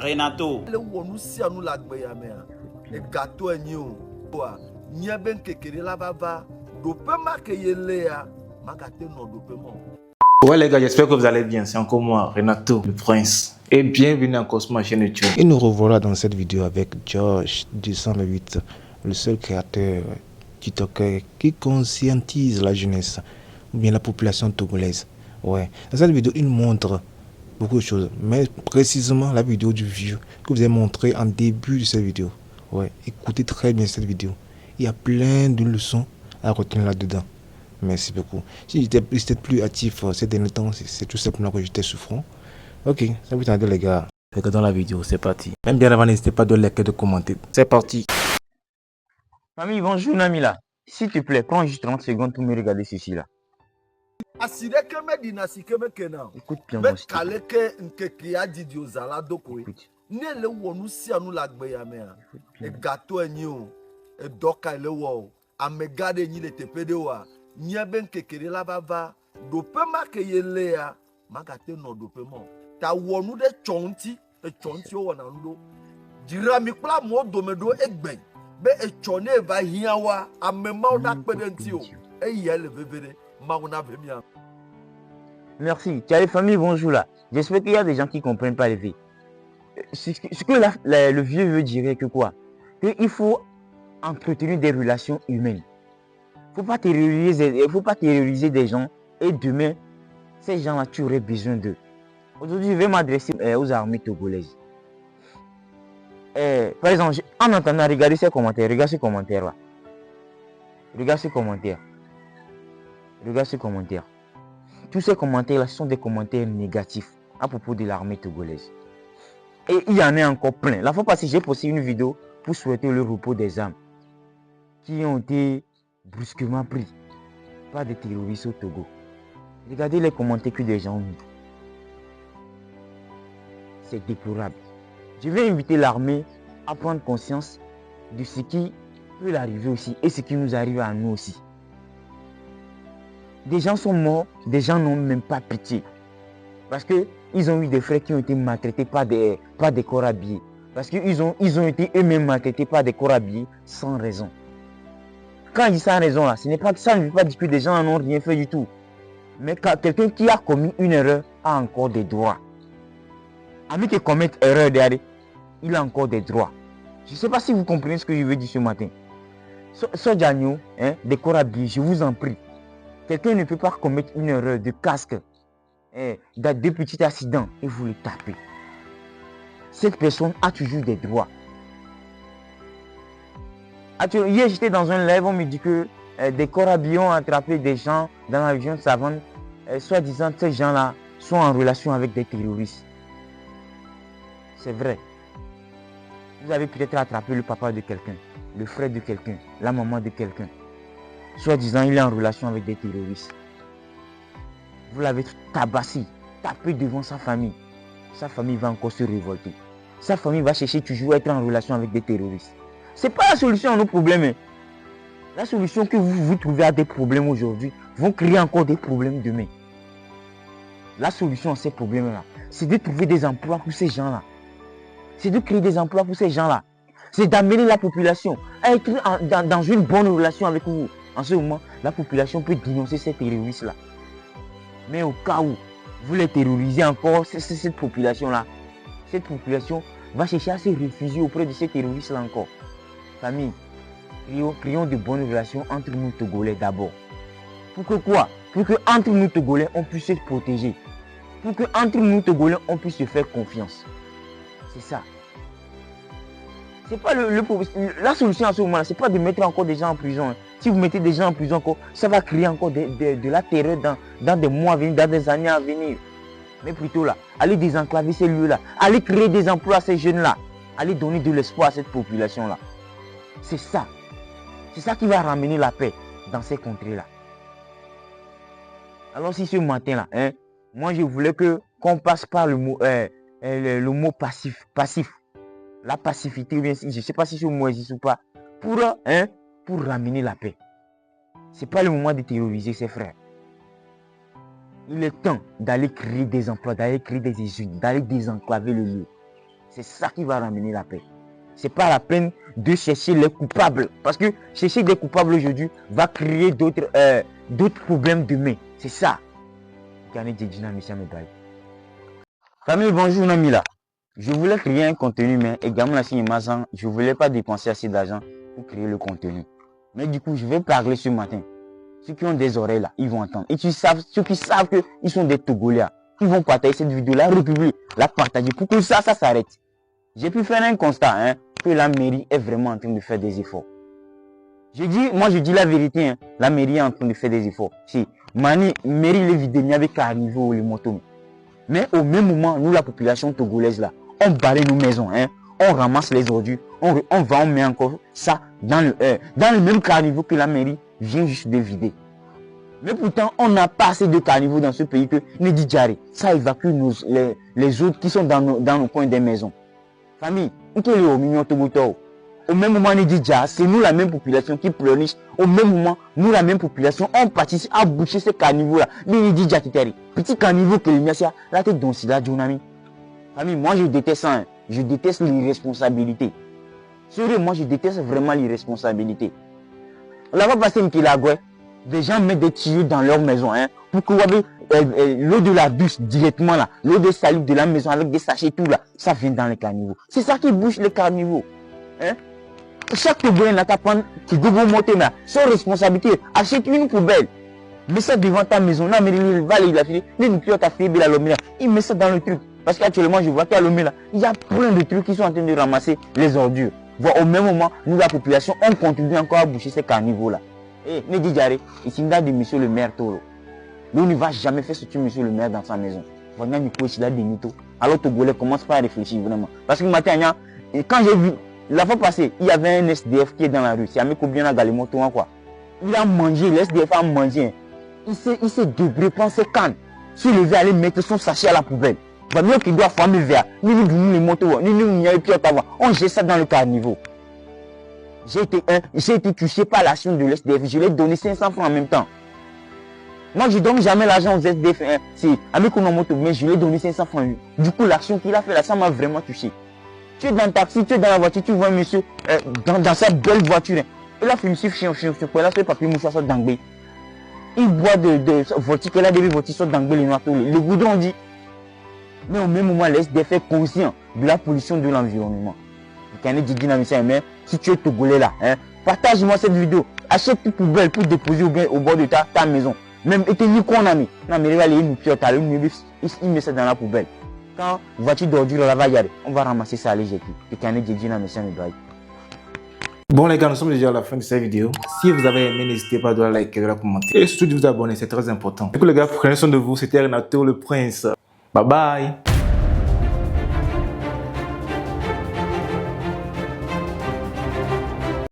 Renato. Le wonu si anu la gbe ya me e gato enyi o wa nya ben kekere la baba do pe ma ke yele ya ma ka te no do pe mo. Ouais les gars, j'espère que vous allez bien. C'est encore moi, Renato, le prince. Et bienvenue encore sur ma chaîne YouTube. Et nous revoilà dans cette vidéo avec Josh 208, le seul créateur TikToker qui conscientise la jeunesse, ou bien la population togolaise. Ouais, dans cette vidéo, il montre beaucoup de choses, mais précisément la vidéo du vieux que vous avez montré en début de cette vidéo. Ouais, écoutez très bien cette vidéo. Il y a plein de leçons à retenir là-dedans. Merci beaucoup. Si j'étais plus actif ces derniers temps, c'est tout simplement que j'étais souffrant. Ok, ça vous tente les gars. Regardons la vidéo, c'est parti. Même bien avant, n'hésitez pas de liker et de commenter. C'est parti. Mamie, bonjour Namila. S'il te plaît, prends juste 30 secondes pour me regarder ceci là. Asire ke me dina si ke me kena. Écoute bien Me mon style. kale ke nke kia didi o zala doko e. Écoute. Ne le wonu si anu la gbe ya me e gato enyi o e doka le wo ame gade enyi le tepe de wa nya ben kekere la baba do pe ma ke yele ya ma ka te no do pe mo ta wonu de chonti e chonti o na ndo dira mi kpla mo do me do egben be e chone va hia wa ame ma o da pe de nti o e yele bebere ma ona ve mi. Merci. Tu as les familles, bonjour là. J'espère qu'il y a des gens qui ne comprennent pas les vies. Ce que le vieux veut dire que quoi? Qu'il faut entretenir des relations humaines. Faut pas terroriser des gens et demain, ces gens-là, tu aurais besoin d'eux. Aujourd'hui, je vais m'adresser aux armées togolaises. Par exemple, en entendant, regardez ces commentaires, regarde ce commentaire là. Regarde ce commentaire. Regarde ce commentaire. Tous ces commentaires là sont des commentaires négatifs à propos de l'armée togolaise. Et il y en a encore plein. La fois passée, j'ai posté une vidéo pour souhaiter le repos des âmes qui ont été brusquement pris par des terroristes au Togo. Regardez les commentaires que des gens ont mis. C'est déplorable. Je vais inviter l'armée à prendre conscience de ce qui peut arriver aussi et ce qui nous arrive à nous aussi. Des gens sont morts, des gens n'ont même pas pitié. Parce qu'ils ont eu des frères qui ont été maltraités par des corps habillés. Parce qu'ils ont été eux-mêmes maltraités par des corps habillés sans raison. Quand je dis sans raison, là, ça ne veut pas dire que des gens n'ont rien fait du tout. Mais quelqu'un qui a commis une erreur a encore des droits. Ami qui commet erreur derrière, il a encore des droits. Je ne sais pas si vous comprenez ce que je veux dire ce matin. Sojagno, des corps habillés, je vous en prie. Quelqu'un ne peut pas commettre une erreur de casque, de petits accidents et vous le tapez. Cette personne a toujours des droits. Hier, j'étais dans un live, on me dit que des corps habillés ont attrapé des gens dans la région de Savane. Soi-disant, ces gens-là sont en relation avec des terroristes. C'est vrai. Vous avez peut-être attrapé le papa de quelqu'un, le frère de quelqu'un, la maman de quelqu'un. Soi-disant, il est en relation avec des terroristes. Vous l'avez tabassé, tapé devant sa famille. Sa famille va encore se révolter. Sa famille va chercher toujours à être en relation avec des terroristes. Ce n'est pas la solution à nos problèmes. La solution que vous trouvez à des problèmes aujourd'hui vont créer encore des problèmes demain. La solution à ces problèmes-là, c'est de trouver des emplois pour ces gens-là. C'est de créer des emplois pour ces gens-là. C'est d'amener la population à être dans une bonne relation avec vous. En ce moment, la population peut dénoncer ces terroristes-là. Mais au cas où vous les terrorisez encore, cette population-là, cette population va chercher à se réfugier auprès de ces terroristes-là encore. Famille, créons de bonnes relations entre nous Togolais d'abord. Pour que quoi? Pour que entre nous Togolais, on puisse se protéger. Pour que entre nous Togolais, on puisse se faire confiance. C'est ça. C'est pas la solution à ce moment-là, c'est pas de mettre encore des gens en prison. Si vous mettez des gens en prison encore, ça va créer encore de la terreur dans des mois à venir, dans des années à venir. Mais plutôt là, allez désenclaver ces lieux-là, allez créer des emplois à ces jeunes-là, allez donner de l'espoir à cette population-là. C'est ça. C'est ça qui va ramener la paix dans ces contrées-là. Alors si ce matin-là, moi je voulais qu'on passe par le mot passif. La passivité, je ne sais pas si ce mot existe ou pas, pour ramener la paix. Ce n'est pas le moment de terroriser ses frères. Il est temps d'aller créer des emplois, d'aller créer des usines, d'aller désenclaver le lieu. C'est ça qui va ramener la paix. C'est pas la peine de chercher les coupables. Parce que chercher des coupables aujourd'hui va créer d'autres problèmes demain. C'est ça. Famille, bonjour Namila. Je voulais créer un contenu, mais également je ne voulais pas dépenser assez d'argent pour créer le contenu. Mais du coup, je vais parler ce matin. Ceux qui ont des oreilles là, ils vont entendre. Et ceux qui savent qu'ils sont des Togolais, ils vont partager cette vidéo, la republier, la partager pour que ça s'arrête. J'ai pu faire un constat, que la mairie est vraiment en train de faire des efforts. Je dis la vérité, la mairie est en train de faire des efforts. Si, mairie les vidéos avec Carnivo les motos. Mais au même moment, nous, la population togolaise là, on barre nos maisons, on ramasse les ordures, on met encore ça dans le même caniveau que la mairie vient juste de vider. Mais pourtant, on n'a pas assez de caniveaux dans ce pays que Nedi Djari, ça évacue les autres qui sont dans nos coins des maisons. Famille, au même moment, Nedi Djari, c'est nous la même population qui pleurniche. Au même moment, nous la même population, on participe à boucher ces caniveaux-là. Nedi Djari, petit caniveau que l'Ignacia, la tête dans Sida Djounami. Famille, moi je déteste ça, je déteste l'irresponsabilité. Sérieux, moi je déteste vraiment l'irresponsabilité. On va passer une kilagoué, des gens mettent des tuyaux dans leur maison, pour que l'eau de la douche directement là, l'eau de salive de la maison avec des sachets tout là, ça vient dans les caniveaux. C'est ça qui bouche les caniveaux. Chaque Togolais n'a qu'à prendre qui doit monter là, sans responsabilité, achète une poubelle. Mets ça devant ta maison, là, mais il a fini, il met ça dans le truc. Parce qu'actuellement, je vois qu'à Lomé, il y a plein de trucs qui sont en train de ramasser les ordures. Voir au même moment, nous, la population, on continue encore à boucher ces caniveaux-là. Et Nedi Djari, ici, il y a de monsieur le maire Toro. Lui, on ne va jamais faire ce que monsieur le maire dans sa maison. Alors, Togolais commence pas à réfléchir vraiment. Parce que maintenant, quand j'ai vu, la fois passée, il y avait un SDF qui est dans la rue. C'est un mec qui a Galimoto, quoi. Il a mangé, le SDF a mangé. Il s'est débrouillé, prendre ses cannes. S'il devait aller mettre son sachet à la poubelle. Mieux qu'il doit former vers, les motos, on jette ça dans le caniveau. J'ai été touché par l'action de l'SDF. Je lui ai donné 500 francs en même temps. Moi, je ne donne jamais l'argent aux SDF. C'est avec une moto, mais je lui ai donné 500 francs. Du coup, l'action qu'il a fait là, ça m'a vraiment touché. Tu es dans le taxi, tu es dans la voiture, tu vois un monsieur dans sa belle voiture. Il a fait une chiffre, il a fait papier mouchoir sur Dangbé. Il boit de voiture, il a des voitures sur Dangbé, les noirs. Le goudron dit. Mais au même moment, les SDF est conscient de la pollution de l'environnement. Si tu es Togolais là, partage-moi cette vidéo. Achète une poubelle pour déposer au bord de ta maison. Même et ni qu'on a mis. Non, mais il met ça dans la poubelle. Quand voiture d'ordure là va y aller, on va ramasser ça à les jeter. Bon les gars, nous sommes déjà à la fin de cette vidéo. Si vous avez aimé, n'hésitez pas à liker, à commenter. Et surtout de vous abonner, c'est très important. Du coup les gars, prenez soin de vous. C'était Renato le Prince. Bye bye.